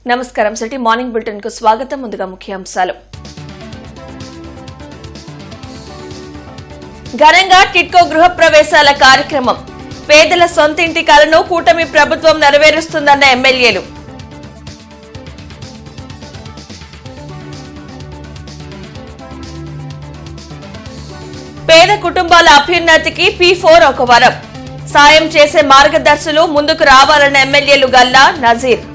నమస్కారం city morning bulletin కు స్వాగతం. ముందుగా ముఖ్యాంశాలు. ఘనంగా టిట్కో గృహ ప్రవేశాల కార్యక్రమం. పేదల సొంతింటి కలను కూటమి ప్రభుత్వం నెరవేరుస్తుందన్న ఎమ్మెల్యేలు. పేద కుటుంబాల అభ్యున్నతికి P4 ఒక వరం. సాయం చేసే మార్గదర్శులు ముందుకు రావాలన్న ఎమ్మెల్యేలు గల్లా, నజీర్.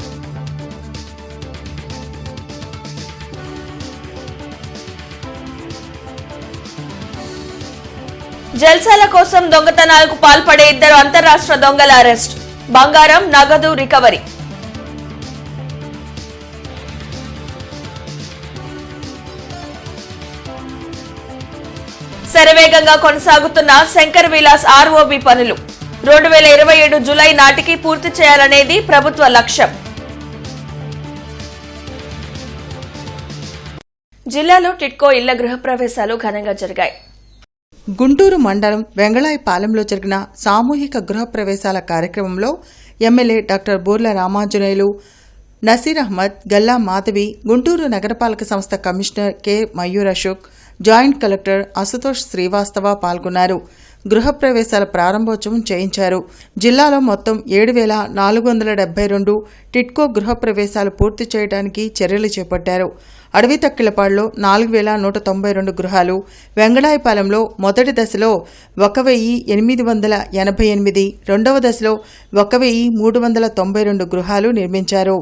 జల్సాల కోసం దొంగతనాలకు పాల్పడే 2 అంతర్రాష్ట్ర దొంగల అరెస్ట్. బంగారం, నగదు రికవరీ. శరవేగంగా కొనసాగుతున్న శంకర్ విలాస్ ROB పనులు 2027 జూలై నాటికి పూర్తి చేయాలనేది ప్రభుత్వ లక్ష్యం. జిల్లాలో టిట్కో ఇళ్ల గృహప్రవేశాలు ఘనంగా జరిగాయి. గుంటూరు మండలం వెంగళాయపాలెంలో జరిగిన సామూహిక గృహప్రవేశాల కార్యక్రమంలో ఎమ్మెల్యే డాక్టర్ బూర్ల రామాంజనేయులు, నసీర్ అహ్మద్, గల్లా మాధవి, గుంటూరు నగరపాలక సంస్థ commissioner K Mayur Ashok, joint collector Ashutosh Srivastava పాల్గొన్నారు. గృహప్రవేశాల ప్రారంభోత్సవం చేయించారు. జిల్లాలో మొత్తం 7,472 టిట్కో గృహప్రవేశాలు పూర్తి చేయడానికి చర్యలు చేపట్టారు. అడవితక్కిలపాడులో 4,192 గృహాలు, వెంగళాయపాలెంలో మొదటి దశలో 1,888, రెండవ దశలో 1,392 గృహాలు నిర్మించారు.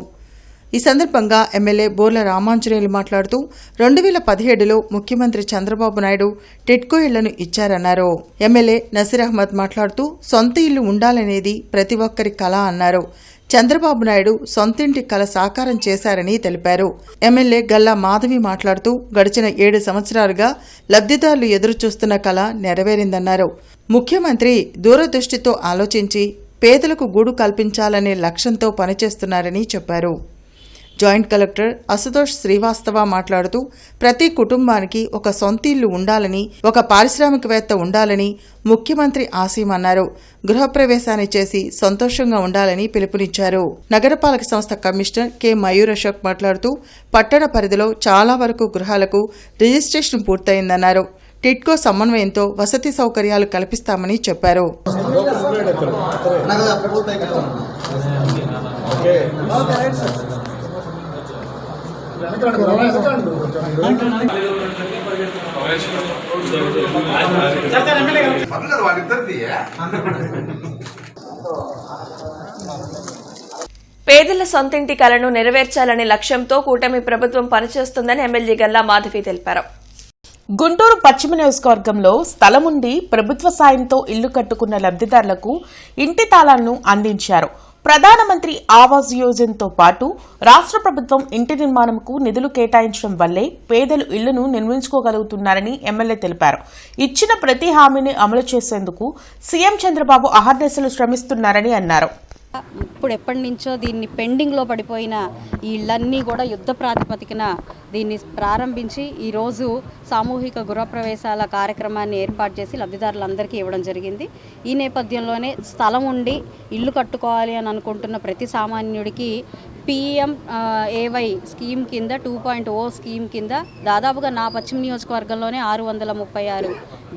ఈ సందర్భంగా ఎమ్మెల్యే బోర్ల రామాంజనేయులు మాట్లాడుతూ 2017లో ముఖ్యమంత్రి చంద్రబాబు నాయుడు టిట్కో ఇళ్లను ఇచ్చారన్నారు. ఎమ్మెల్యే నసీర్ అహ్మద్ మాట్లాడుతూ సొంత ఇల్లు ఉండాలనేది ప్రతి ఒక్కరి కల అన్నారు. చంద్రబాబు నాయుడు సొంతింటి కల సాకారం చేశారని తెలిపారు. ఎమ్మెల్యే గల్లా మాధవి మాట్లాడుతూ గడిచిన 7 సంవత్సరాలుగా లబ్ధిదారులు ఎదురుచూస్తున్న కల నెరవేరిందన్నారు. ముఖ్యమంత్రి దూరదృష్టితో ఆలోచించి పేదలకు గూడు కల్పించాలనే లక్ష్యంతో పనిచేస్తున్నారని చెప్పారు. జాయింట్ కలెక్టర్ అశుతోష్ శ్రీవాస్తవ మాట్లాడుతూ ప్రతి కుటుంబానికి ఒక సొంత ఇల్లు ఉండాలని, ఒక పారిశ్రామికవేత్త ఉండాలని ముఖ్యమంత్రి ఆశయమన్నారు. గృహప్రవేశాన్ని చేసి సంతోషంగా ఉండాలని పిలుపునిచ్చారు. నగరపాలక సంస్థ కమిషనర్ కె మయూర్ అశోక్ మాట్లాడుతూ పట్టణ పరిధిలో చాలా వరకు గృహాలకు రిజిస్ట్రేషన్ పూర్తయిందన్నారు. టిట్కో సమన్వయంతో వసతి సౌకర్యాలు కల్పిస్తామని చెప్పారు. పేదల సొంతింటి కలను నెరవేర్చాలనే లక్ష్యంతో కూటమి ప్రభుత్వం పనిచేస్తుందని ఎమ్మెల్యే గల్లా మాధవి తెలిపారు. గుంటూరు పశ్చిమ నియోజకవర్గంలో స్థలముండి ప్రభుత్వ సాయంతో ఇల్లు కట్టుకున్న లబ్ధిదారులకు ఇంటి తాళాలను అందించారు. ప్రధానమంత్రి ఆవాస్ యోజనతో పాటు రాష్ట్ర ప్రభుత్వం ఇంటి నిర్మాణంకు నిధులు కేటాయించడం వల్లే పేదలు ఇళ్లను నిర్మించుకోగలుగుతున్నారని ఎమ్మెల్యే తెలిపారు. ఇచ్చిన ప్రతి హామీని అమలు చేసేందుకు సీఎం చంద్రబాబు అహర్నిశలు శ్రమిస్తున్నారని అన్నారు. ఇప్పుడు ఎప్పటి నుంచో దీన్ని పెండింగ్లో పడిపోయిన ఈ ఇళ్లన్నీ కూడా యుద్ధ ప్రాతిపదికన దీన్ని ప్రారంభించి ఈరోజు సామూహిక గృహప్రవేశాల కార్యక్రమాన్ని ఏర్పాటు చేసి లబ్ధిదారులందరికీ ఇవ్వడం జరిగింది. ఈ నేపథ్యంలోనే స్థలం ఉండి ఇల్లు కట్టుకోవాలి అని అనుకుంటున్న ప్రతి సామాన్యుడికి PMAY స్కీమ్ కింద 2.0 స్కీమ్ కింద దాదాపుగా నా పశ్చిమ నియోజకవర్గంలోనే 636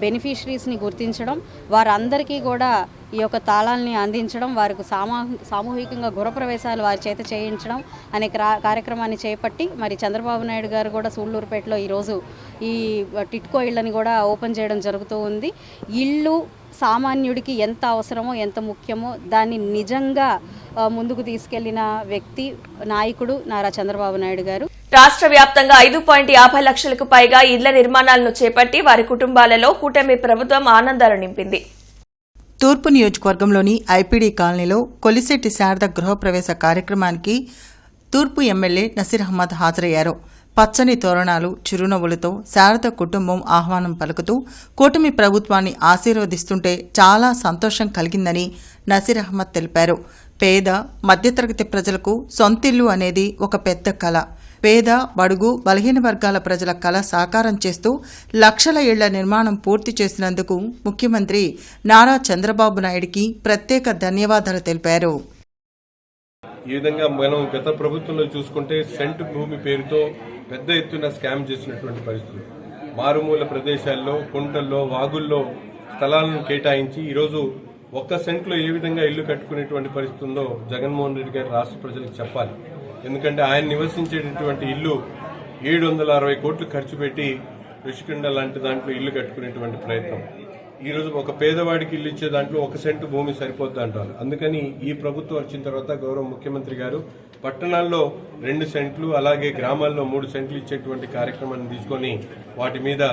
బెనిఫిషరీస్ని గుర్తించడం, వారందరికీ కూడా ఈ యొక్క తాళాలని అందించడం, వారికి సామూహికంగా గృహప్రవేశాలు వారి చేత చేయించడం అనే కార్యక్రమాన్ని చేపట్టి మరి చంద్రబాబు నాయుడు గారు కూడా సూళ్లూరుపేటలో ఈరోజు ఈ టిట్కో ఇళ్ళని కూడా ఓపెన్ చేయడం జరుగుతూ ఉంది. ఇల్లు సామాన్యుడికి ఎంత అవసరమో, ఎంత ముఖ్యమో దాన్ని నిజంగా ముందుకు తీసుకెళ్లిన వ్యక్తి, నాయకుడు నారా చంద్రబాబు నాయుడు గారు. రాష్ట్ర వ్యాప్తంగా 5.50 లక్షలకు పైగా ఇళ్ల నిర్మాణాలను చేపట్టి వారి కుటుంబాలలో కూటమి ప్రభుత్వం ఆనందాలు నింపింది. తూర్పు నియోజకవర్గంలోని ఐపీడీ కాలనీలో కొలిశెట్టి శారద గృహప్రవేశ కార్యక్రమానికి తూర్పు ఎమ్మెల్యే నసీర్ అహ్మద్ హాజరయ్యారు. పచ్చని తోరణాలు, చిరునవ్వులతో శారద కుటుంబం ఆహ్వానం పలుకుతూ కూటమి ప్రభుత్వాన్ని ఆశీర్వదిస్తుంటే చాలా సంతోషం కలిగిందని నసీర్ అహ్మద్ తెలిపారు. పేద, మధ్యతరగతి ప్రజలకు సొంతిల్లు అనేది ఒక పెద్ద కళ. పేద, బడుగు, బలహీన వర్గాల ప్రజల కళ సాకారం చేస్తూ లక్షల ఇళ్ల నిర్మాణం పూర్తి చేసినందుకు ముఖ్యమంత్రి నారా చంద్రబాబు నాయుడికి ప్రత్యేక ధన్యవాదాలు తెలిపారు. ఈ విధంగా మనం గత ప్రభుత్వంలో చూసుకుంటే సెంటు భూమి పేరుతో పెద్ద ఎత్తున స్కామ్ చేసినటువంటి పరిస్థితులు, మారుమూల ప్రదేశాల్లో, కుంటల్లో, వాగుల్లో స్థలాలను కేటాయించి ఈరోజు ఒక్క సెంట్లో ఏ విధంగా ఇల్లు కట్టుకునేటువంటి పరిస్థితి ఉందో జగన్మోహన్ రెడ్డి గారు రాష్ట్ర ప్రజలకు చెప్పాలి. ఎందుకంటే ఆయన నివసించేటటువంటి ఇల్లు 760 కోట్లు ఖర్చు పెట్టి ఋషికొండ లాంటి దాంట్లో ఇల్లు కట్టుకునేటువంటి ప్రయత్నం. ఈరోజు ఒక పేదవాడికి ఇల్లు ఇచ్చే దాంట్లో 1 సెంటు భూమి సరిపోద్ది అంటారు. అందుకని ఈ ప్రభుత్వం వచ్చిన తర్వాత గౌరవ ముఖ్యమంత్రి గారు పట్టణాల్లో 2 సెంట్లు, అలాగే గ్రామాల్లో 3 సెంట్లు ఇచ్చేటువంటి కార్యక్రమాన్ని తీసుకొని వాటి మీద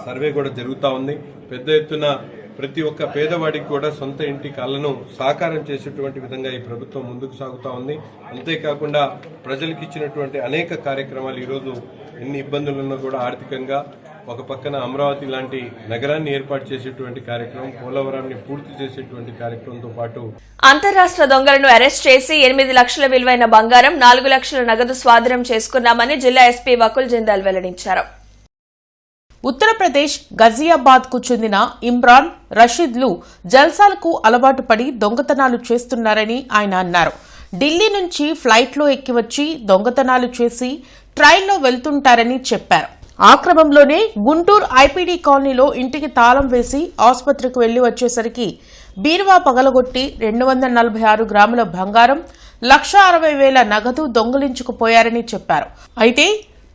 సర్వే కూడా జరుగుతూ ఉంది. పెద్ద ఎత్తున ప్రతి ఒక్క పేదవాడికి కూడా సొంత ఇంటి కలను సాకారం చేసేటువంటి విధంగా ఈ ప్రభుత్వం ముందుకు సాగుతూ ఉంది. అంతేకాకుండా ప్రజలకు ఇచ్చినటువంటి అనేక కార్యక్రమాలు ఈరోజు ఎన్ని ఇబ్బందులున్నా కూడా ఆర్థికంగా ఒక పక్కన అమరావతి లాంటి నగరాన్ని ఏర్పాటు చేసేటువంటి కార్యక్రమం, పోలవరాన్ని పూర్తి చేసేటువంటి కార్యక్రమంతో పాటు అంతర్రాష్ట్ర దొంగలను అరెస్ట్ చేసి 8 లక్షల విలువైన బంగారం, 4 లక్షల నగదు స్వాధీనం చేసుకున్నామని జిల్లా ఎస్పీ వకుల్ జిందాల్ వెల్లడించారు. ఉత్తరప్రదేశ్ గజియాబాద్ కు చెందిన ఇమ్రాన్, రషీద్లు జల్సాలకు అలవాటు పడి దొంగతనాలు చేస్తున్నారని ఆయన అన్నారు. ఢిల్లీ నుంచి ఫ్లైట్లో ఎక్కి వచ్చి దొంగతనాలు చేసి ట్రైన్లో వెళ్తుంటారని చెప్పారు. ఆ క్రమంలోనే గుంటూరు ఐపీడీ కాలనీలో ఇంటికి తాళం వేసి ఆసుపత్రికి వెళ్లి వచ్చేసరికి బీరువా పగలగొట్టి 246 గ్రాముల బంగారం, 1,60,000 నగదు దొంగిలించుకుపోయారని చెప్పారు. అయితే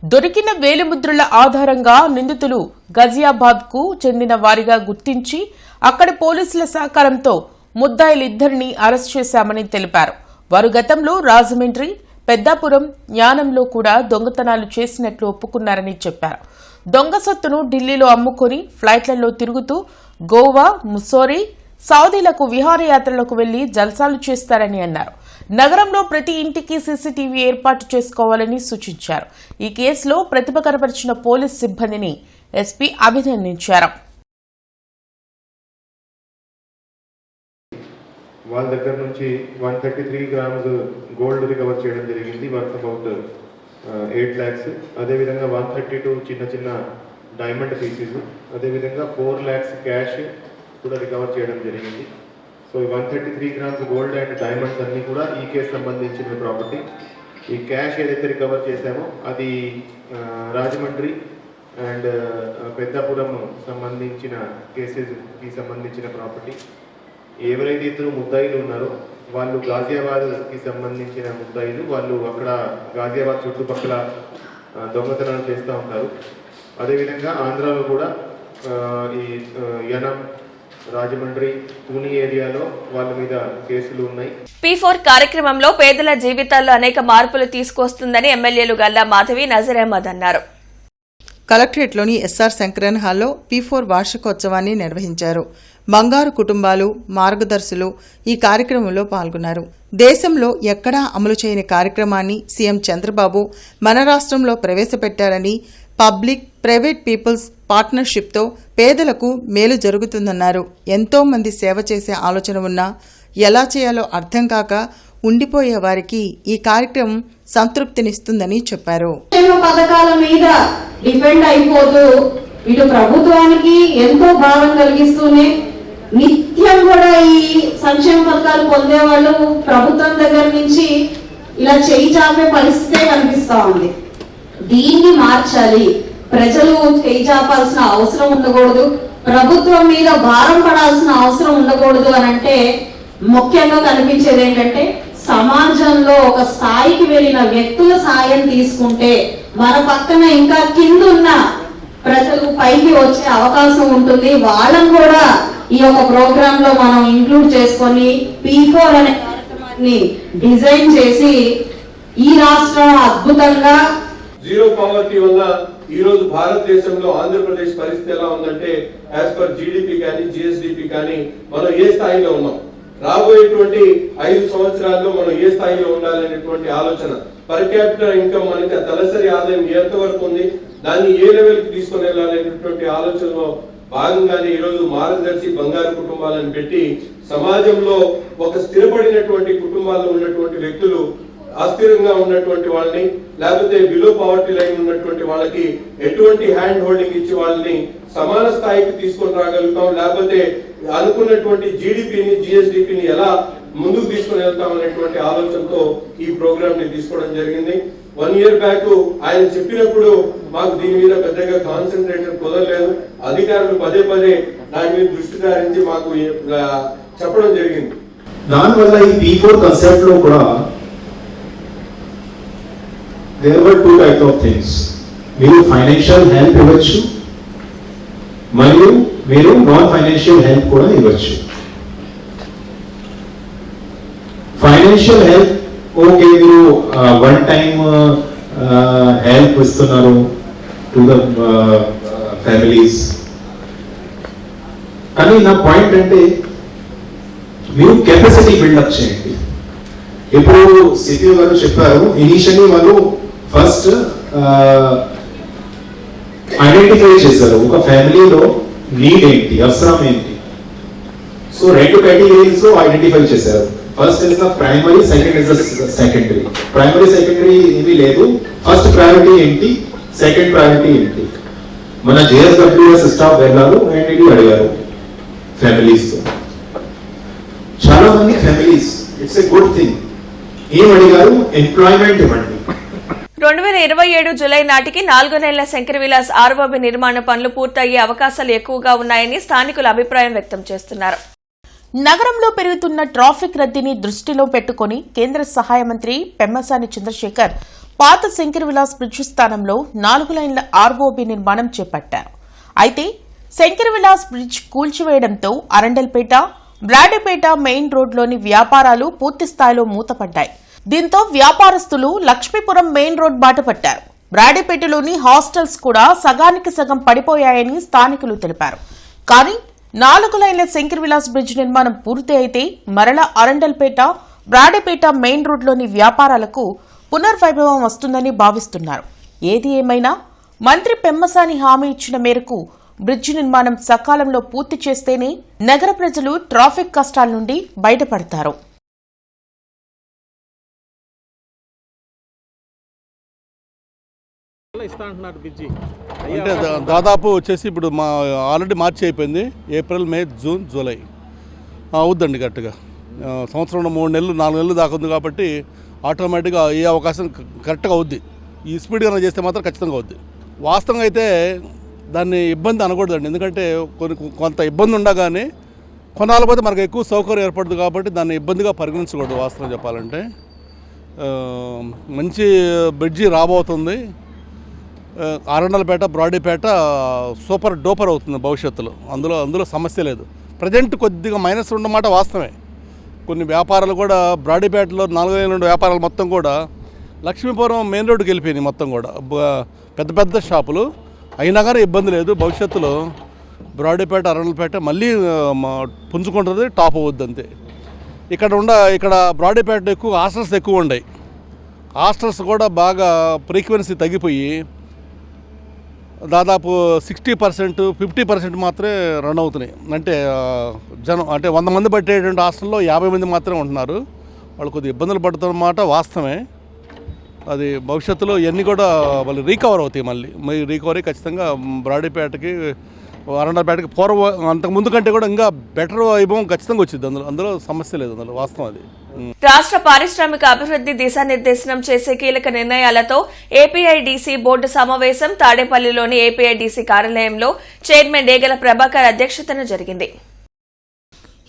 దొరికిన వేలిముద్రల ఆధారంగా నిందితులు గజియాబాద్ కు చెందిన వారిగా గుర్తించి అక్కడి పోలీసుల సహకారంతో ముద్దాయిలిద్దరిని అరెస్ట్ చేశామని తెలిపారు. వారు గతంలో రాజమండ్రి, పెద్దాపురం, జ్ఞానంలో కూడా దొంగతనాలు చేసినట్లు ఒప్పుకున్నారని చెప్పారు. దొంగ సొత్తును ఢిల్లీలో అమ్ముకొని ఫ్లైట్లలో తిరుగుతూ గోవా, ముస్సోరీ, సౌదీలకు విహారయాత్రలకు వెళ్లి జల్సాలు చేస్తారని అన్నారు. నగరంలో ప్రతి ఇంటికి సీసీటీవీ ఏర్పాటు చేసుకోవాలని సూచించారు. ఈ కేసులో ప్రతిభ కనపరిచిన పోలీస్ సిబ్బందిని ఎస్పీ అభినందించారు. వాళ్ళ దగ్గర నుంచి 133 గ్రామ్స్ గోల్డ్ రికవర్ చేయడం జరిగింది, వర్త్ అబౌట్ 8 lakhs. అదేవిధంగా 132 చిన్న చిన్న డైమండ్ పీసెస్, అదేవిధంగా 4 lakhs క్యాష్ కూడా రికవర్ చేయడం జరిగింది. So 133 grams gold and diamonds అన్నీ కూడా ఈ కేసు సంబంధించిన ప్రాపర్టీ. ఈ క్యాష్ ఏదైతే రికవర్ చేశామో అది రాజమండ్రి అండ్ పెద్దాపురం సంబంధించిన కేసెస్కి సంబంధించిన ప్రాపర్టీ. ఎవరైతే ఇద్దరు ముద్దాయిలు ఉన్నారో వాళ్ళు గాజియాబాద్కి సంబంధించిన ముద్దాయిలు. వాళ్ళు అక్కడ గాజియాబాద్ చుట్టుపక్కల దొంగతనాలు చేస్తూ ఉంటారు. అదేవిధంగా ఆంధ్రాలో కూడా ఈ యనం, రాజమండ్రి, పూణే ఏరియాలో వాళ్ళ మీద కేసులు ఉన్నాయి. P4 కార్యక్రమంలో పేదల జీవితాల్లో అనేక మార్పులు తీసుకొస్తుందని ఎమ్మెల్యేలు గల్లా మాధవి, నజర్ అహ్మద్ అన్నారు. కలెక్టరేట్లోని ఎస్ఆర్ శంకరన్ హాల్లో P4 వార్షికోత్సవాన్ని నిర్వహించారు. బంగారు కుటుంబాలు, మార్గదర్శులు ఈ కార్యక్రమంలో పాల్గొన్నారు. దేశంలో ఎక్కడా అమలు చేయని కార్యక్రమాన్ని సీఎం చంద్రబాబు మన రాష్ట్రంలో ప్రవేశపెట్టారని, పబ్లిక్ ప్రైవేట్ పీపుల్స్ పార్ట్నర్షిప్తో పేదలకు మేలు జరుగుతుందన్నారు. ఎంతో మంది సేవ చేసే ఆలోచన ఉన్నా ఎలా చేయాలో అర్థం కాక ఉండిపోయే వారికి ఈ కార్యక్రమం సంతృప్తినిస్తుందని చెప్పారు. పథకాల మీద డిపెండ్ అయిపోతూ ఇటు ప్రభుత్వానికి ఎంతో భారం కలిగిస్తూనే నిత్యం కూడా ఈ సంక్షేమ పథకాలు పొందేవాళ్ళు ప్రభుత్వం దగ్గర నుంచి ఇలా చేయి చాపే పరిస్థితే కనిపిస్తా ఉంది. దీన్ని మార్చాలి. ప్రజలు చేయి చాపాల్సిన అవసరం ఉండకూడదు, ప్రభుత్వం మీద భారం పడాల్సిన అవసరం ఉండకూడదు అని అంటే ముఖ్యంగా కనిపించేది ఏంటంటే సమాజంలో ఒక స్థాయికి వెళ్ళిన వ్యక్తుల సాయం తీసుకుంటే మన పక్కన ఇంకా కింద ఉన్న ప్రజలు పైకి వచ్చే అవకాశం ఉంటుంది. వాళ్ళని కూడా ఈ యొక్క ప్రోగ్రామ్ లో మనం ఇంక్లూడ్ చేసుకొని P4 అనే కార్యక్రమాన్ని డిజైన్ చేసి ఈ రాష్ట్రం అద్భుతంగా జీరో పావర్టీ వల్ల ఈ రోజు భారతదేశంలో ఆంధ్రప్రదేశ్ పరిస్థితి ఎలా ఉందంటే యాజ్ పర్ జీడిపి కానీ జిఎస్డిపి కానీ మనం ఏ స్థాయిలో ఉన్నాం, రాబోయేటువంటి 5 సంవత్సరాల్లో మనం ఏ స్థాయిలో ఉండాలనేటువంటి ఆలోచన, పర్ క్యాపిటల్ ఇన్కమ్ మనకి తలసరి ఆదాయం ఎంత వరకు ఉంది, దాన్ని ఏ లెవెల్ కి తీసుకొని వెళ్ళాలనేటువంటి ఆలోచనలో భాగంగానే ఈ రోజు మార్గదర్శి బంగారు కుటుంబాలను పెట్టి సమాజంలో ఒక స్థిరపడినటువంటి కుటుంబాల్లో ఉన్నటువంటి వ్యక్తులు, అస్థిరంగా ఉన్నటువంటి వాళ్ళని, లేకపోతే బిలో పవర్టీ లైన్ ఉన్నటువంటి వాళ్ళకి ఎటువంటి హ్యాండ్ హోల్డింగ్ ఇచ్చి వాళ్ళని సమాన స్థాయికి తీసుకొని రాగలుగుతాం, లేకపోతే అనుకున్నటువంటి జీడిపిని జిఎస్డిపిని ఎలా ముందుకు తీసుకుని వెళ్తామనేటువంటి ఆలోచనతో ఈ ప్రోగ్రామ్ ని తీసుకోవడం జరిగింది. 1 year బ్యాక్ ఆయన చెప్పినప్పుడు మాకు దీని మీద పెద్దగా కాన్సన్ట్రేషన్ కుదరలేదు. అధికారులు పదే దాని మీద దృష్టి సారించి మాకు చెప్పడం జరిగింది. దానివల్ల ఈ P4 కాన్సెప్ట్ లో కూడా there were 2 types of things. మీరు ఫైనాన్షియల్ హెల్ప్ ఇవ్వచ్చు మరియు మీరు నాన్ ఫైనాన్షియల్ హెల్ప్ కూడా ఇవ్వచ్చు. ఫైనాన్షియల్ హెల్ప్ ఓకే, మీరు వన్ టైమ్ హెల్ప్ ఇస్తున్నారు టు ద ఫ్యామిలీస్. కానీ నా పాయింట్ అంటే మీరు కెపాసిటీ బిల్డప్ చేయండి. ఇప్పుడు సిపిఓ గారు చెప్పారు, ఇనిషియల్లీ వాళ్ళు ఫస్ట్ ఐడెంటిఫై చేశారు ఒక ఫ్యామిలీలో నీడ్ ఏంటి, అవసరం ఏంటి. సో 2 కేటగిరీస్ లో ఐడెంటిఫై చేశారు. First is the primary, second is the secondary. Primary secondary ఏమీ లేదు, ఫస్ట్ ప్రయారిటీ ఏంటి, సెకండ్ ప్రయారిటీ ఏంటి. మన JSWS స్టాఫ్ వెళ్ళారు అండ్ ఇది అడిగారు ఫ్యామిలీస్ తో. చాలా మంది families it's a good thing ఏం అడిగారు, ఎంప్లాయ్మెంట్ ఇవ్వండి. 2027 జులై నాటికి 4 నెలల శంకర్ విలాస్ ఆర్ఓబి నిర్మాణ పనులు పూర్తయ్యే అవకాశాలు ఎక్కువగా ఉన్నాయని స్థానికులు అభిప్రాయం వ్యక్తం చేస్తున్నారు. నగరంలో పెరుగుతున్న ట్రాఫిక్ రద్దీని దృష్టిలో పెట్టుకుని కేంద్ర సహాయ మంత్రి పెమ్మసాని చంద్రశేఖర్ పాత శంకర్ విలాస్ బ్రిడ్జ్ స్థానంలో 4 లైన్ల ఆర్ఓబి నిర్మాణం చేపట్టారు. అయితే శంకర్ విలాస్ బ్రిడ్జ్ కూల్చివేయడంతో అరండల్పేట, బ్రాడేపేట మెయిన్ రోడ్లోని వ్యాపారాలు పూర్తి స్థాయిలో మూతపడ్డాయి. దీంతో వ్యాపారస్తులు లక్ష్మీపురం మెయిన్ రోడ్ బాట పట్టారు. బ్రాడేపేటలోని హాస్టల్స్ కూడా సగానికి సగం పడిపోయాయని స్థానికులు తెలిపారు. కానీ 4 లైన్ల శంకర్ విలాస్ బ్రిడ్జ్ నిర్మాణం పూర్తి అయితే మరల అరండల్పేట, బ్రాడేపేట మెయిన్ రోడ్లోని వ్యాపారాలకు పునర్వైభవం వస్తుందని భావిస్తున్నారు. ఏది ఏమైనా మంత్రి పెమ్మసాని హామీ ఇచ్చిన మేరకు బ్రిడ్జి నిర్మాణం సకాలంలో పూర్తి చేస్తేనే నగర ప్రజలు ట్రాఫిక్ కష్టాల నుండి బయటపడతారు. అంటే దాదాపు వచ్చేసి ఇప్పుడు మా ఆల్రెడీ మార్చి అయిపోయింది. ఏప్రిల్, మే, జూన్, జూలై అవుద్దండి గట్టిగా. సంవత్సరంలో 3 నెలలు 4 నెలలు దాకా ఉంది కాబట్టి ఆటోమేటిక్గా ఏ అవకాశం కరెక్ట్గా అవుద్ది. ఈ స్పీడ్గా చేస్తే మాత్రం ఖచ్చితంగా అవుద్ది. వాస్తవంగా అయితే దాన్ని ఇబ్బంది అనకూడదండి, ఎందుకంటే కొంత ఇబ్బంది ఉండగానే కొన్నాళ్ళ పోతే మనకు ఎక్కువ సౌకర్యం ఏర్పడుతుంది కాబట్టి దాన్ని ఇబ్బందిగా పరిగణించకూడదు. వాస్తవం చెప్పాలంటే మంచి బ్రిడ్జి రాబోతుంది. అరండల్పేట, బ్రాడీపేట సూపర్ డూపర్ అవుతుంది భవిష్యత్తులో. అందులో సమస్య లేదు. ప్రజెంట్ కొద్దిగా మైనస్ ఉన్నమాట వాస్తవమే. కొన్ని వ్యాపారాలు కూడా బ్రాడీపేటలో 4 లైన్ల వ్యాపారాలు మొత్తం కూడా లక్ష్మీపురం మెయిన్ రోడ్డుకి వెళ్ళిపోయినాయి. మొత్తం కూడా పెద్ద పెద్ద షాపులు అయినా కానీ ఇబ్బంది లేదు. భవిష్యత్తులో బ్రాడీపేట, అరండల్పేట మళ్ళీ పుంజుకుంటుంది, టాప్ అవుద్ది అంతే. ఇక్కడ బ్రాడీపేటలో ఎక్కువ హాస్టల్స్ ఎక్కువ ఉన్నాయి. హాస్టల్స్ కూడా బాగా ఫ్రీక్వెన్సీ తగ్గిపోయి దాదాపు 60%, 50% మాత్రమే రన్ అవుతున్నాయి. అంటే జనం అంటే 100 మంది పట్టేటువంటి హాస్టల్లో 50 మంది మాత్రమే ఉంటున్నారు. వాళ్ళు కొద్దిగా ఇబ్బందులు పడుతున్నమాట వాస్తవమే. అది భవిష్యత్తులో ఇవన్నీ కూడా వాళ్ళు రీకవర్ అవుతాయి. మళ్ళీ రీకవరీ ఖచ్చితంగా బ్రాడీపేటకి, అరండల్పేటకి పూర్వం అంతకుముందు కంటే కూడా ఇంకా బెటర్ వైభవం ఖచ్చితంగా వచ్చింది. అందులో సమస్య లేదు. అందులో వాస్తవం అది. రాష్ట్ర పారిశ్రామిక అభివృద్ధి దిశానిర్దేశనం చేసే కీలక నిర్ణయాలతో ఏపీఐడీసీ బోర్డు సమావేశం తాడేపల్లిలోని ఏపీఐడీసీ కార్యాలయంలో చైర్మన్ డేగల ప్రభాకర్ అధ్యక్షతన జరిగింది.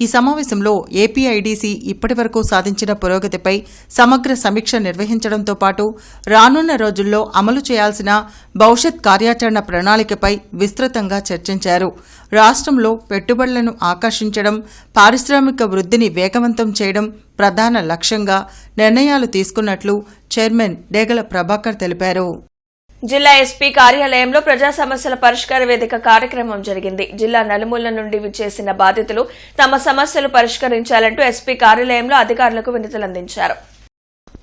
ఈ సమావేశంలో ఏపీఐడీసీ ఇప్పటివరకు సాధించిన పురోగతిపై సమగ్ర సమీక్ష నిర్వహించడంతో పాటు రానున్న రోజుల్లో అమలు చేయాల్సిన భవిష్యత్ కార్యాచరణ ప్రణాళికపై విస్తృతంగా చర్చించారు. రాష్ట్రంలో పెట్టుబడులను ఆకర్షించడం, పారిశ్రామిక వృద్ధిని వేగవంతం చేయడం ప్రధాన లక్ష్యంగా నిర్ణయాలు తీసుకున్నట్లు చైర్మన్ డేగల ప్రభాకర్ తెలిపారు. జిల్లా ఎస్పీ కార్యాలయంలో ప్రజా సమస్యల పరిష్కార వేదిక కార్యక్రమం జరిగింది. జిల్లా నలుమూల నుండి విచ్చేసిన బాధితులు తమ సమస్యలు పరిష్కరించాలంటూ ఎస్పీ కార్యాలయంలో అధికారులకు వినతులందించారు.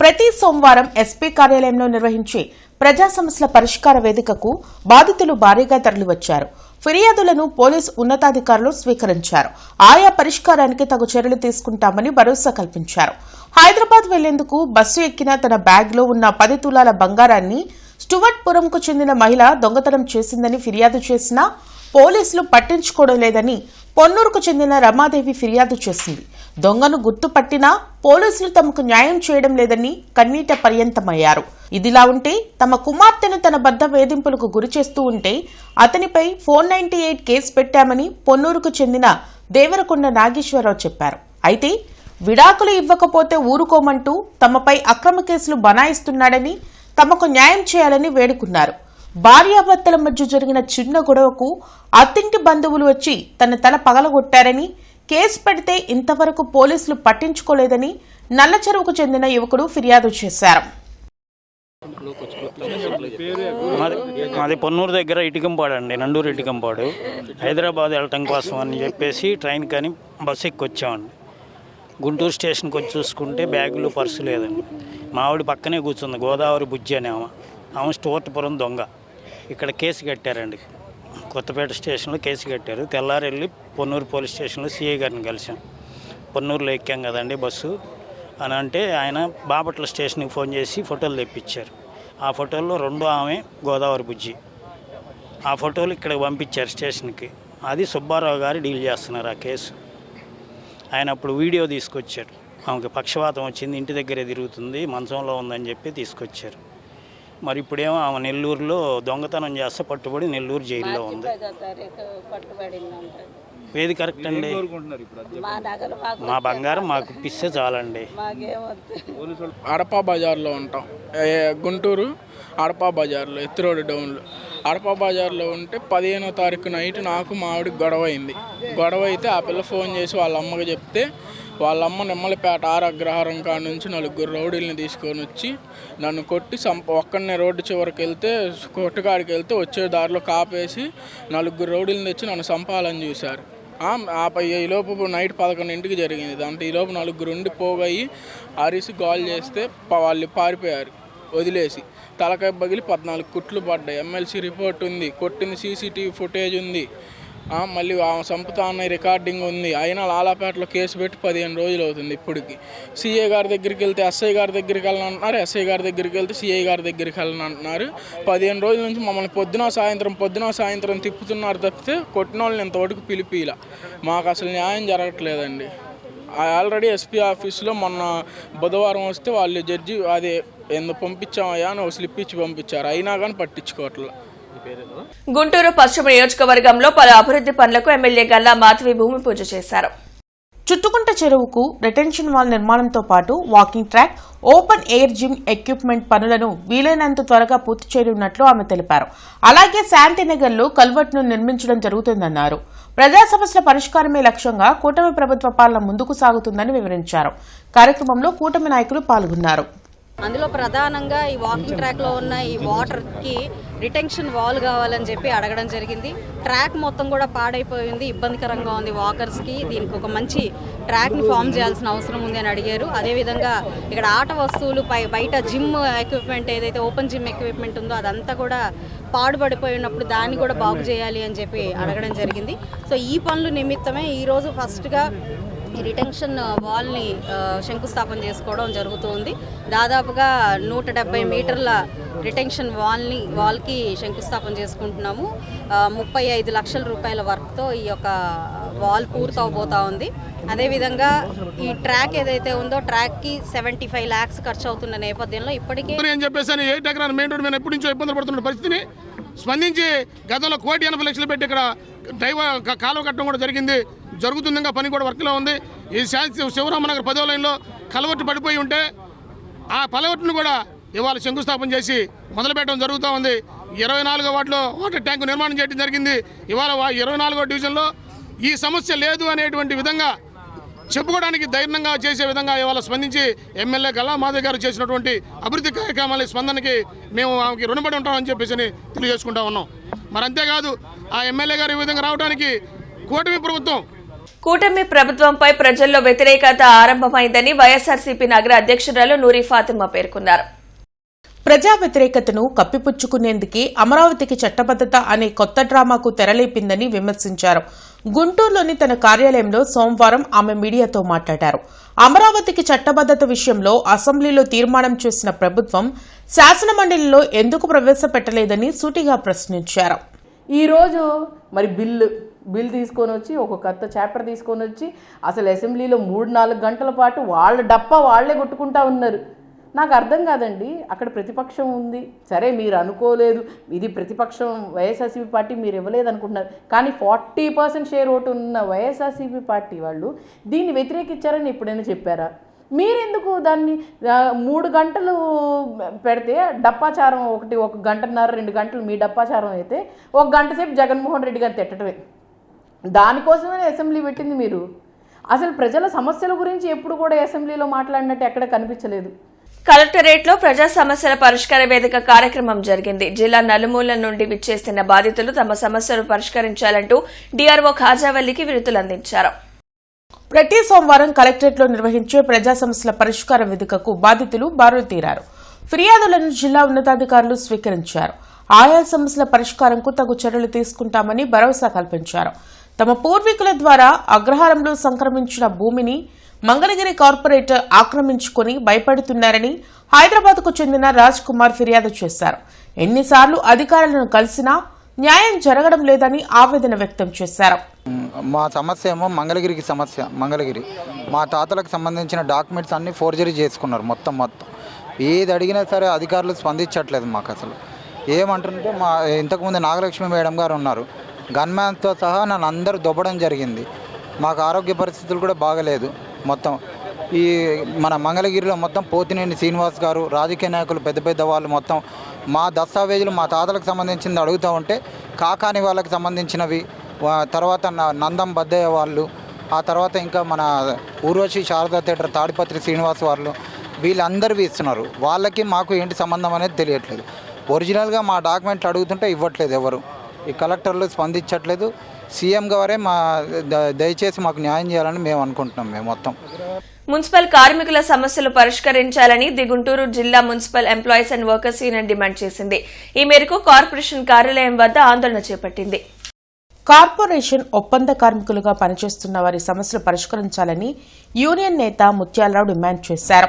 ప్రతి సోమవారం ఎస్పీ కార్యాలయంలో నిర్వహించే ప్రజా సమస్యల పరిష్కార వేదికకు బాధితులు భారీగా తరలివచ్చారు. ఫిర్యాదులను పోలీసు ఉన్నతాధికారులు స్వీకరించారు. ఆయా పరిష్కారానికి తగు చర్యలు తీసుకుంటామని భరోసా కల్పించారు. హైదరాబాద్ వెళ్లేందుకు బస్సు ఎక్కిన తన బ్యాగ్లో ఉన్న 10 తులాల బంగారాన్ని స్టువర్ట్పురంకు చెందిన మహిళ దొంగతనం చేసిందని ఫిర్యాదు చేసినా పోలీసులు పట్టించుకోవడం లేదని పొన్నూరుకు చెందిన రమాదేవి ఫిర్యాదు చేసింది. దొంగను గుర్తుపట్టినా పోలీసులు తమకు న్యాయం చేయడం లేదని కన్నీట పర్యంతమయ్యారు. ఇదిలా ఉంటే తమ కుమార్తెను తన భర్త వేధింపులకు గురి చేస్తూ ఉంటే అతనిపై 498 కేసు పెట్టామని పొన్నూరుకు చెందిన దేవరకొండ నాగేశ్వరరావు చెప్పారు. అయితే విడాకులు ఇవ్వకపోతే ఊరుకోమంటూ తమపై అక్రమ కేసులు బనాయిస్తున్నాడని, తమకు న్యాయం చేయాలని వేడుకున్నారు. భార్యాభర్తల మధ్య జరిగిన చిన్న గొడవకు అత్తింటి బంధువులు వచ్చి తన తల పగలగొట్టారని, కేసు పెడితే ఇంతవరకు పోలీసులు పట్టించుకోలేదని నల్లచెరువుకు చెందిన యువకుడు ఫిర్యాదు చేశారు. మాది పొన్నూరు దగ్గర ఇటుకంపాడు అండి, నండూరు ఇటుకంపాడు. హైదరాబాద్ వెళ్ళటం కోసం అని చెప్పేసి ట్రైన్ కానీ బస్సు ఎక్కి వచ్చామండి. గుంటూరు స్టేషన్కి వచ్చి చూసుకుంటే బ్యాగులు పర్సు లేదండి. మా ఆవిడ పక్కనే కూర్చుంది, గోదావరి బుజ్జి అనే ఆమె స్టోర్పురం దొంగ. ఇక్కడ కేసు కట్టారండి, కొత్తపేట స్టేషన్లో కేసు కట్టారు. తెల్లారి వెళ్ళి పొన్నూరు పోలీస్ స్టేషన్లో సిఐ గారిని కలిసాం. పొన్నూరులో ఎక్కాం కదండి బస్సు అని అంటే ఆయన బాపట్ల స్టేషన్కి ఫోన్ చేసి ఫోటోలు తెప్పించారు. ఆ ఫోటోల్లో రెండో ఆమె గోదావరి బుజ్జి. ఆ ఫోటోలు ఇక్కడికి పంపించారు స్టేషన్కి. అది సుబ్బారావు గారు డీల్ చేస్తున్నారు ఆ కేసు. ఆయన అప్పుడు వీడియో తీసుకొచ్చారు. ఆమెకి పక్షవాతం వచ్చింది, ఇంటి దగ్గరే తిరుగుతుంది, మంచంలో ఉందని చెప్పి తీసుకొచ్చారు. మరి ఇప్పుడేమో ఆమె నెల్లూరులో దొంగతనం చేస్తే పట్టుబడి నెల్లూరు జైల్లో ఉంది. ఏది కరెక్ట్ అండి? మా బంగారం మాకు పిస్తే చాలండి. అడపా బజార్లో ఉంటాం, గుంటూరు అడపా బజార్లో, ఎత్తిరోడ్ డౌన్లో. అడపా బజార్లో ఉంటే 15వ తారీఖు నైట్ నాకు మా ఆవిడకి గొడవ అయింది. గొడవ అయితే ఆ పిల్ల ఫోన్ చేసి వాళ్ళ అమ్మకి చెప్తే వాళ్ళమ్మ నిమ్మలపేట అగ్రహారం కాడ నుంచి 4 రౌడీలని తీసుకొని వచ్చి నన్ను కొట్టి ఒక్కడనే రోడ్డు చివరికి వెళ్తే కొట్టుకాడికి వెళ్తే వచ్చే దారిలో కాపేసి 4 రౌడీలను తెచ్చి నన్ను చంపాలని చూశారు. ఈలోపు నైట్ 11ంటికి జరిగింది. దాంట్లో ఈలోపు 4 ఉండి పోగయ్యి అరిసి గోల్ చేస్తే వాళ్ళు పారిపోయారు వదిలేసి. తలకాయ పగిలి 14 కుట్లు పడ్డాయి. ఎమ్మెల్సీ రిపోర్ట్ ఉంది, కొట్టింది సీసీటీవీ ఫుటేజ్ ఉంది, మళ్ళీ సంపుతా అన్న రికార్డింగ్ ఉంది. అయినా లాలాపేటలో కేసు పెట్టి 15 రోజులు అవుతుంది ఇప్పటికి. సిఐ గారి దగ్గరికి వెళ్తే ఎస్ఐ గారి దగ్గరికి వెళ్ళని అంటున్నారు, ఎస్ఐ గారి దగ్గరికి వెళ్తే సిఐ గారి దగ్గరికి వెళ్ళని అంటున్నారు. 15 రోజుల నుంచి మమ్మల్ని పొద్దున సాయంత్రం తిప్పుతున్నారు తప్పితే కొట్టిన వాళ్ళని ఇంతవరకు పిలిపిలా. మాకు అసలు న్యాయం జరగట్లేదండి. ఆల్రెడీ ఎస్పీ ఆఫీస్లో మొన్న బుధవారం వస్తే వాళ్ళు జడ్జి అది ఎందుకు పంపించామయ్యా అని స్లిప్ ఇచ్చి పంపించారు, అయినా కానీ పట్టించుకోవట్లేదు. గుంటూరు పశ్చిమ నియోజకవర్గంలో పలు అభివృద్ధి పనులకు ఎమ్మెల్యే గల్లా మాధవి భూమి పూజ చేశారు. చుట్టుకుంట చెరువుకు రిటెన్షన్ వాల్ నిర్మాణంతో పాటు walking track, open air gym equipment పనులను వీలైనంత త్వరగా పూర్తి చేయనున్నట్లు ఆమె తెలిపారు. అలాగే శాంతినగర్లో కల్వర్ట్ను నిర్మించడం జరుగుతుందన్నారు. ప్రజా సమస్యల పరిష్కారమే లక్ష్యంగా కూటమి ప్రభుత్వ పాలన ముందుకు సాగుతుందని వివరించారు. కార్యక్రమంలో కూటమి నాయకులు పాల్గొన్నారు. అందులో ప్రధానంగా ఈ వాకింగ్ ట్రాక్లో ఉన్న ఈ వాటర్కి రిటెన్షన్ వాల్ కావాలని చెప్పి అడగడం జరిగింది. ట్రాక్ మొత్తం కూడా పాడైపోయింది, ఇబ్బందికరంగా ఉంది వాకర్స్కి. దీనికి ఒక మంచి ట్రాక్ని ఫామ్ చేయాల్సిన అవసరం ఉంది అని అడిగారు. అదేవిధంగా ఇక్కడ ఆట వస్తువులు బయట జిమ్ ఎక్విప్మెంట్ ఏదైతే ఓపెన్ జిమ్ ఎక్విప్మెంట్ ఉందో అదంతా కూడా పాడుపడిపోయినప్పుడు దాన్ని కూడా బాగు చేయాలి అని చెప్పి అడగడం జరిగింది. సో ఈ పనుల నిమిత్తమే ఈరోజు ఫస్ట్గా ఈ రిటెన్షన్ వాల్ని శంకుస్థాపన చేసుకోవడం జరుగుతుంది. దాదాపుగా 170 మీటర్ల రిటెన్షన్ వాల్కి శంకుస్థాపన చేసుకుంటున్నాము. 35 లక్షల రూపాయల వర్క్తో ఈ యొక్క వాల్ పూర్తవబోతా ఉంది. అదేవిధంగా ఈ ట్రాక్ ఏదైతే ఉందో ట్రాక్కి 75 lakhs ఖర్చు అవుతున్న నేపథ్యంలో ఇప్పటికే అని చెప్పేసి 8 ఎకరాల మెయిన్ రోడ్ మీద ఎప్పటి నుంచో ఇబ్బందులు పడుతున్న పరిస్థితిని స్పందించి గతంలో 1,80,00,000 పెట్టి ఇక్కడ కాలువ కట్టడం కూడా జరుగుతుంది. ఇంకా పని కూడా వర్క్లో ఉంది. ఈ శివరామనగర్ 10వ లైన్లో కలవట్టు పడిపోయి ఉంటే ఆ కలవట్టును కూడా ఇవాళ శంకుస్థాపన చేసి మొదలుపెట్టడం జరుగుతూ ఉంది. 24వ వార్డులో వాటర్ ట్యాంకు నిర్మాణం చేయడం జరిగింది. ఇవాళ 24వ డివిజన్లో ఈ సమస్య లేదు అనేటువంటి విధంగా చెప్పుకోవడానికి ధైర్యంగా చేసే విధంగా ఇవాళ స్పందించి ఎమ్మెల్యే గల్లా మాధవి గారు చేసినటువంటి అభివృద్ధి కార్యక్రమాల స్పందనకి మేము ఆమెకి రుణపడి ఉంటామని చెప్పేసి తెలియజేసుకుంటా ఉన్నాం. మరి అంతేకాదు ఆ ఎమ్మెల్యే గారు ఈ విధంగా రావడానికి కూటమి ప్రభుత్వంపై ప్రజల్లో వ్యతిరేకత ఆరంభమైందని వైఎస్ఆర్సీపీ నగర అధ్యక్షురాలు నూరి ఫాతిమా పేర్కొన్నారు. ప్రజా వ్యతిరేకతను కప్పిపుచ్చుకునేందుకే అమరావతికి చట్టబద్దత అనే కొత్త డ్రామాకు తెరలేపిందని విమర్శించారు. గుంటూరులోని తన కార్యాలయంలో సోమవారం ఆమె మీడియాతో మాట్లాడారు. అమరావతికి చట్టబద్దత విషయంలో అసెంబ్లీలో తీర్మానం చేసిన ప్రభుత్వం శాసనమండలిలో ఎందుకు ప్రవేశపెట్టలేదని సూటిగా ప్రశ్నించారు. ఈరోజు మరి బిల్లు బిల్ తీసుకొని వచ్చి ఒక కొత్త చాప్టర్ తీసుకొని వచ్చి అసలు అసెంబ్లీలో 3-4 గంటల పాటు వాళ్ళ డప్ప వాళ్ళే కొట్టుకుంటా ఉన్నారు. నాకు అర్థం కాదండి. అక్కడ ప్రతిపక్షం ఉంది, సరే మీరు అనుకోలేదు, ఇది ప్రతిపక్షం వైఎస్ఆర్సీపీ పార్టీ మీరు ఇవ్వలేదు అనుకుంటున్నారు, కానీ 40% షేర్ ఓటు ఉన్న వైఎస్ఆర్సీపీ పార్టీ వాళ్ళు దీన్ని వ్యతిరేకించారని ఎప్పుడైనా చెప్పారా? మీరెందుకు దాన్ని 3 గంటలు పెడితే డప్పాచారం 1 గంటన్నర 2 గంటలు మీ డప్పాచారం అయితే 1 గంట సేపు జగన్మోహన్ రెడ్డి గారిని తిట్టడమే. దానికోసమే అసెంబ్లీ పెట్టింది మీరు. అసలు ప్రజల సమస్యల గురించి ఎప్పుడు కూడా అసెంబ్లీలో మాట్లాడినట్టు ఎక్కడ కనిపించలేదు. కలెక్టరేట్లో ప్రజా సమస్యల పరిష్కార వేదిక కార్యక్రమం జరిగింది. జిల్లా నలుమూల నుండి విచ్చేసిన బాధితులు తమ సమస్యలు పరిష్కరించాలంటూ డీఆర్ఓ ఖాజావల్లికి వినతులు అందించారు. ప్రతి సోమవారం కలెక్టరేట్లో నిర్వహించే ప్రజా సమస్యల పరిష్కార వేదికకు బాధితులు బారులు తీరారు. ఫిర్యాదులను జిల్లా ఉన్నతాధికారులు స్వీకరించారు. ఆయా సమస్యల పరిష్కారంకు తగు చర్యలు తీసుకుంటామని భరోసా కల్పించారు. తమ పూర్వీకుల ద్వారా అగ్రహారంలో సంక్రమించిన భూమిని మంగళగిరి కార్పొరేటర్ ఆక్రమించుకుని భయపడుతున్నారని హైదరాబాద్కు చెందిన రాజ్ కుమార్ ఫిర్యాదు చేశారు. ఎన్నిసార్లు అధికారులను కలిసినా న్యాయం జరగడం లేదని ఆవేదన వ్యక్తం చేశారు. మా సమస్య ఏమో మంగళగిరికి సమస్య. మంగళగిరి మా తాతలకు సంబంధించిన డాక్యుమెంట్స్ అన్ని ఫోర్జరీ చేసుకున్నారు. మొత్తం ఏది అడిగినా సరే అధికారులు స్పందించట్లేదు. మాకు అసలు ఏమంటుంటే మా ఇంతకుముందు నాగలక్ష్మి మేడం గారు ఉన్నారు, గన్మ్యాన్తో సహా నన్ను అందరూ దొబ్బడం జరిగింది. మాకు ఆరోగ్య పరిస్థితులు కూడా బాగలేదు. మొత్తం ఈ మన మంగళగిరిలో మొత్తం పోతినేని శ్రీనివాస్ గారు, రాజకీయ నాయకులు, పెద్ద వాళ్ళు మొత్తం మా దస్తావేజులు మా తాతలకు సంబంధించింది అడుగుతూ ఉంటే కాకాని వాళ్ళకి సంబంధించినవి, తర్వాత నందం బద్దయ్య వాళ్ళు, ఆ తర్వాత ఇంకా మన ఊర్వశి శారదా థియేటర్ తాడిపత్రి శ్రీనివాస్ వాళ్ళు, వీళ్ళందరివి ఇస్తున్నారు. వాళ్ళకి మాకు ఏంటి సంబంధం అనేది తెలియట్లేదు. ఒరిజినల్గా మా డాక్యుమెంట్లు అడుగుతుంటే ఇవ్వట్లేదు ఎవరు. ఈ కలెక్టర్లు స్పందించట్లేదు. సీఎం గారే దయచేసి మాకు న్యాయం చేయాలని మేము అనుకుంటున్నాం. మేము మొత్తం మున్సిపల్ కార్మికుల సమస్యలు పరిష్కరించాలని ది గుంటూరు జిల్లా municipal employees and workers union demand చేసింది. ఈ మేరకు కార్పొరేషన్ కార్యాలయం వద్ద ఆందోళన చేపట్టింది. కార్పొరేషన్ ఒప్పంద కార్మికులుగా పనిచేస్తున్న వారి సమస్యలు పరిష్కరించాలని యూనియన్ నేత ముత్యాలరావు డిమాండ్ చేశారు.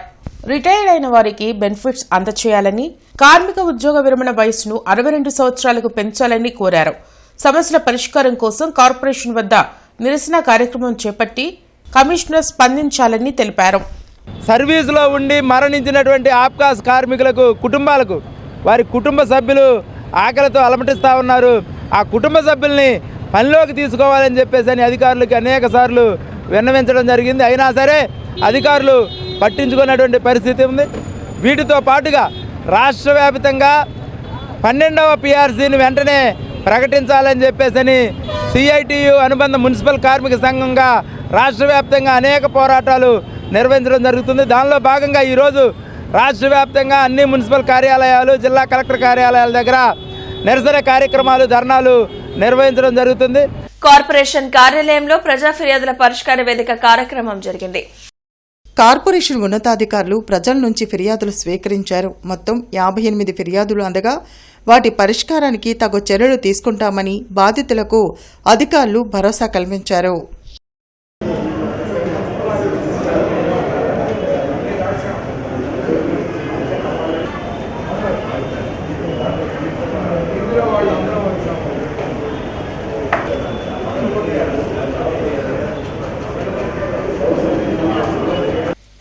రిటైర్డ్ అయిన వారికి బెనిఫిట్స్ అందచేయాలని, కార్మిక ఉద్యోగ విరమణ వయసును 62 సంవత్సరాలకు పెంచాలని కోరారు. సమస్యల పరిష్కారం కోసం కార్పొరేషన్ వద్ద నిరసన కార్యక్రమం చేపట్టి కమిషనర్ స్పందించాలని తెలిపారు. సర్వీసులో ఉండి మరణించినటువంటి ఆప్కాస్ కార్మికులకు కుటుంబాలకు వారి కుటుంబ సభ్యులు ఆకలితో అలమటిస్తూ ఉన్నారు. ఆ కుటుంబ సభ్యుల్ని పనిలోకి తీసుకోవాలని చెప్పేసి అధికారులకి అనేక సార్లు విన్నవించడం జరిగింది. అయినా సరే అధికారులు పట్టించుకున్నటువంటి పరిస్థితి ఉంది. వీటితో పాటుగా రాష్ట్ర వ్యాప్తంగా 12వ PRCని వెంటనే ప్రకటించాలని చెప్పేసి CITU అనుబంధ మున్సిపల్ కార్మిక సంఘంగా రాష్ట్ర వ్యాప్తంగా అనేక పోరాటాలు నిర్వహించడం జరుగుతుంది. దానిలో భాగంగా ఈరోజు రాష్ట్ర వ్యాప్తంగా అన్ని మున్సిపల్ కార్యాలయాలు, జిల్లా కలెక్టర్ కార్యాలయాల దగ్గర నిరసన కార్యక్రమాలు, ధర్నాలు నిర్వహించడం జరుగుతుంది. కార్పొరేషన్ కార్యాలయంలో ప్రజా ఫిర్యాదుల పరిష్కార వేదిక కార్యక్రమం జరిగింది. కార్పొరేషన్ ఉన్నతాధికారులు ప్రజల నుంచి ఫిర్యాదులు స్వీకరించారు. మొత్తం 58 ఫిర్యాదులు అందగా వాటి పరిష్కారానికి తగు చర్యలు తీసుకుంటామని బాధితులకు అధికారులు భరోసా కల్పించారు.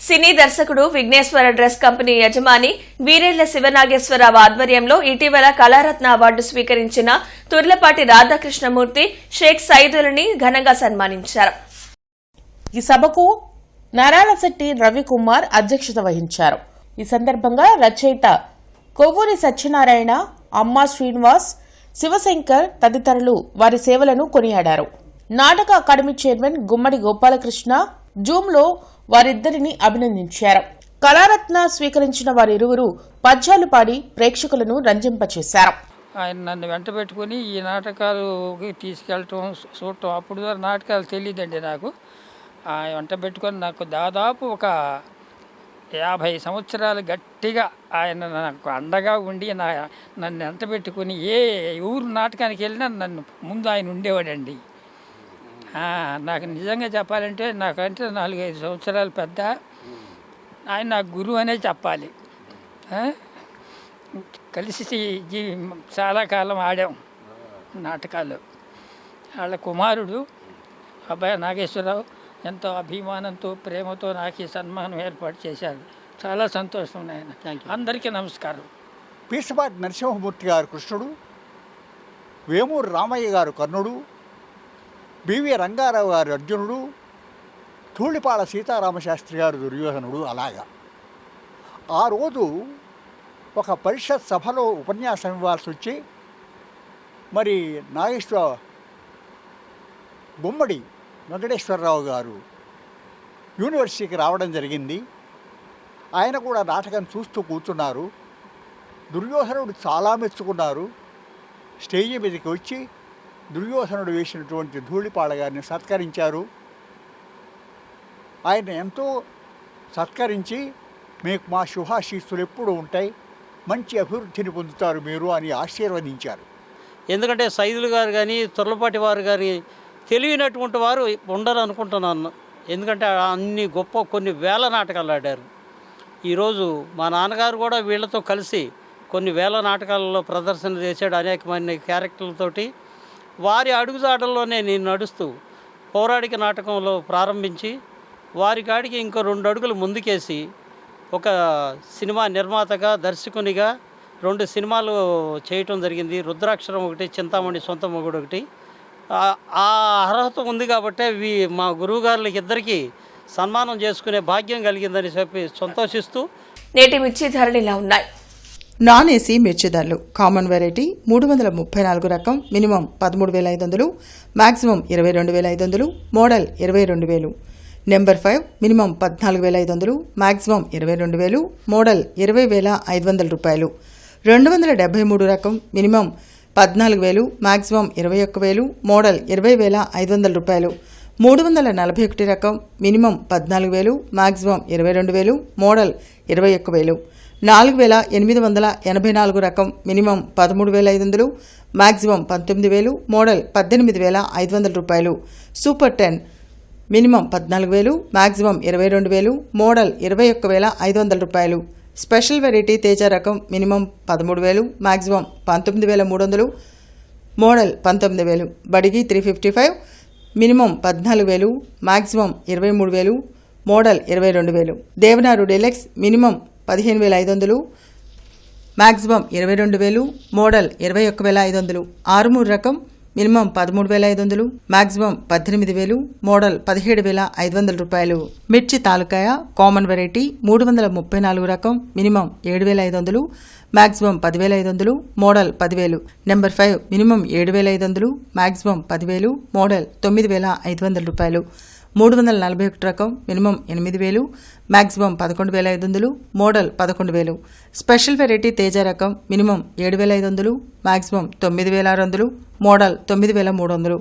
సినీ దర్శకుడు విఘ్నేశ్వర డ్రెస్ కంపెనీ యజమాని వీరేళ్ల శివనాగేశ్వరరావు ఆధ్వర్యంలో ఇటీవల కళారత్న అవార్డు స్వీకరించిన తుర్లపాటి రాధాకృష్ణమూర్తి, షేక్ సైదులని ఘనంగా సన్మానించారు. ఈ సభకు నారాయణశెట్టి రవికుమార్ అధ్యక్షత వహించారు. ఈ సందర్భంగా రచయిత కొవ్వూరి సత్యనారాయణ, అమ్మా శ్రీనివాస్, శివశంకర్ తదితరులు వారి సేవలను కొనియాడారు. నాటక అకాడమీ చైర్మన్ గుమ్మడి గోపాలకృష్ణ జూమ్లో వారిద్దరిని అభినందించారు. కళారత్న స్వీకరించిన వారిరువురు పద్యాలు పాడి ప్రేక్షకులను రంజింపచేశారు. ఆయన నన్ను వెంట పెట్టుకుని ఈ నాటకాలుకి తీసుకెళ్ళటం, చూడటం. అప్పుడు నాటకాలు తెలియదండి నాకు. ఆయన వెంట పెట్టుకొని నాకు దాదాపు ఒక 50 సంవత్సరాలు గట్టిగా ఆయన నాకు అండగా ఉండి నన్ను వెంట పెట్టుకుని ఏ ఊరు నాటకానికి వెళ్ళినా నన్ను ముందు ఆయన ఉండేవాడండి. నాకు నిజంగా చెప్పాలంటే నాకంటే 4-5 సంవత్సరాలు పెద్ద. ఆయన నాకు గురువు అనే చెప్పాలి. కలిసి చాలా కాలం ఆడాం నాటకాలు. వాళ్ళ కుమారుడు అబ్బాయి నాగేశ్వరరావు ఎంతో అభిమానంతో ప్రేమతో నాకు ఈ సన్మానం ఏర్పాటు చేశారు. చాలా సంతోషం నాయన. అందరికీ నమస్కారం. పీసపాటి నరసింహమూర్తి గారు కృష్ణుడు, వేమూరు రామయ్య గారు కర్ణుడు, బివి రంగారావు గారు అర్జునుడు, ధూళిపాల సీతారామశాస్త్రి గారు దుర్యోధనుడు. అలాగా ఆ రోజు ఒక పరిషత్ సభలో ఉపన్యాసం ఇవ్వాల్సి వచ్చి మరి గుమ్మడి వెంకటేశ్వరరావు గారు యూనివర్సిటీకి రావడం జరిగింది. ఆయన కూడా నాటకం చూస్తూ కూర్చున్నారు. దుర్యోధనుడు చాలా మెచ్చుకున్నారు. స్టేజి మీదకి వచ్చి దుర్యోధనుడు వేసినటువంటి ధూళిపాళ గారిని సత్కరించారు. ఆయన ఎంతో సత్కరించి, మీకు మా శుభాశీస్సులు ఎప్పుడూ ఉంటాయి, మంచి అభివృద్ధిని పొందుతారు మీరు అని ఆశీర్వదించారు. ఎందుకంటే సైదులు గారు కానీ తొర్లపాటి వారు కానీ తెలియనటువంటి వారు ఉండరు అనుకుంటున్నాను. ఎందుకంటే అన్ని గొప్ప కొన్ని వేల నాటకాలు ఆడారు. ఈరోజు మా నాన్నగారు కూడా వీళ్ళతో కలిసి కొన్ని వేల నాటకాలలో ప్రదర్శన చేశాడు. అనేకమైన క్యారెక్టర్లతోటి వారి అడుగుజాడల్లోనే నేను నడుస్తూ పౌరాణిక నాటకంలో ప్రారంభించి వారి కాడికి ఇంకో 2 అడుగులు ముందుకేసి ఒక సినిమా నిర్మాతగా దర్శకునిగా 2 సినిమాలు చేయటం జరిగింది. రుద్రాక్షరం ఒకటి, చింతామణి సొంత మొగుడు ఒకటి. ఆ అర్హత ఉంది కాబట్టి మా గురువుగారులకి ఇద్దరికీ సన్మానం చేసుకునే భాగ్యం కలిగిందని చెప్పి సంతోషిస్తూ. నేటి మిర్చి ధరలు ఇలా ఉన్నాయి. నాన్ ఏసీ మిర్చి ధరలు: కామన్ వెరైటీ 334 రకం minimum 13,500, maximum 22,500, model 22,000. Number 5 minimum 14,500, maximum 22,000, model 20,500 రూపాయలు. 273 రకం మినిమం 14,000, మాక్సిమం 21,000, మోడల్ 20,500 రూపాయలు. 341 రకం మినిమం 14,000, మాక్సిమం 22,000, మోడల్ 21,000. 4,884 రకం మినిమం 13,500, మాక్సిమం 19,000, మోడల్ 18,500 రూపాయలు. సూపర్ 10 మినిమం 14,000, మాక్సిమం 22,000, మోడల్ 21,500 రూపాయలు. స్పెషల్ వెరైటీ తేజ రకం minimum 13,000, maximum 19,300, model 19,000. Byadgi 355 minimum 14,000, maximum 23,000, model 22,000. దేవనారు deluxe minimum 15,500, maximum 22,000, model 21,500. Armoor రకం మినిమం 13,500, మాక్సిమం 18,000, మోడల్ 17,500 రూపాయలు. మిర్చి తాలూకాయ కామన్ వెరైటీ 334 రకం minimum 7,500, maximum 10,500, model 10,000. Number 5 minimum 7,500, maximum 10,000, model 9,500 రూపాయలు. 341 రకం minimum 8,000, maximum 11,500, model 11,000. Special variety Teja రకం minimum 7,500, maximum 9,600, model 9,300.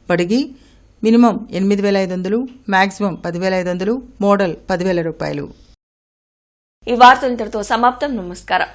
Byadgi minimum 8,500, maximum 10,500, model 10,000 రూపాయలు. ఈ వార్తలు ఇంతటితో సమాప్తం. నమస్కారం.